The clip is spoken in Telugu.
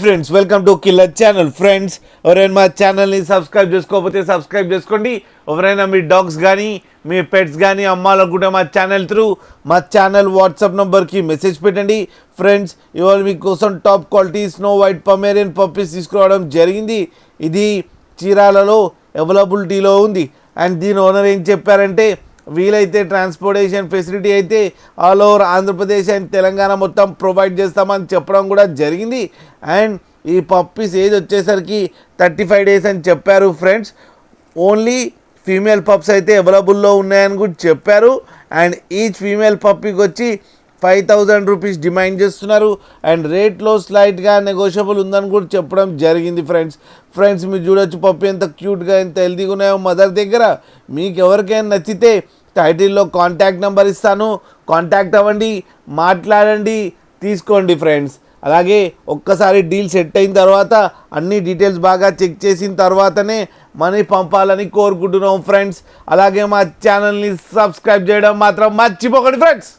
Friends welcome to killer channel. Friends ఎవరైనా మా ఛానల్ని సబ్స్క్రైబ్ చేసుకోకపోతే సబ్స్క్రైబ్ చేసుకోండి. ఎవరైనా మీ డాగ్స్ కానీ మీ పెట్స్ కానీ అమ్మాలనుకుంటే మా ఛానల్ వాట్సాప్ నెంబర్కి మెసేజ్ పెట్టండి. ఫ్రెండ్స్ ఇవాళ మీకోసం top quality snow white Pomeranian puppies తీసుకురావడం జరిగింది. ఇది చీరాలలో అవైలబిలిటీలో ఉంది. అండ్ దీని ఓనర్ ఏం చెప్పారంటే వీలైతే ట్రాన్స్పోర్టేషన్ ఫెసిలిటీ అయితే all over Andhra Pradesh and Telangana మొత్తం ప్రొవైడ్ చేస్తామని చెప్పడం కూడా జరిగింది. అండ్ ఈ పప్పీస్ ఏజ్ వచ్చేసరికి 35 days అని చెప్పారు. ఫ్రెండ్స్ ఓన్లీ ఫీమేల్ పప్స్ అయితే అవైలబుల్లో ఉన్నాయని కూడా చెప్పారు. అండ్ ఈచ్ ఫీమేల్ పప్పీకి వచ్చి 5,000 రూపీస్ డిమాండ్ చేస్తున్నారు. అండ్ రేట్లో స్లైట్గా నెగోషియబుల్ ఉందని కూడా చెప్పడం జరిగింది. ఫ్రెండ్స్ మీరు చూడొచ్చు పప్పి ఎంత క్యూట్గా ఎంత హెల్తీగా ఉన్నాయో మదర్ దగ్గర. మీకు ఎవరికైనా నచ్చితే టైటిల్లో కాంటాక్ట్ నెంబర్ ఇస్తాను, కాంటాక్ట్ అవ్వండి, మాట్లాడండి, తీసుకోండి. ఫ్రెండ్స్ అలాగే ఒక్కసారి డీల్ సెట్ అయిన తర్వాత అన్ని డీటెయిల్స్ బాగా చెక్ చేసిన తర్వాతనే మనీ పంపాలని కోరుకుంటున్నాం. ఫ్రెండ్స్ అలాగే మా ఛానల్ని సబ్స్క్రైబ్ చేయడం మాత్రం మర్చిపోకండి. ఫ్రెండ్స్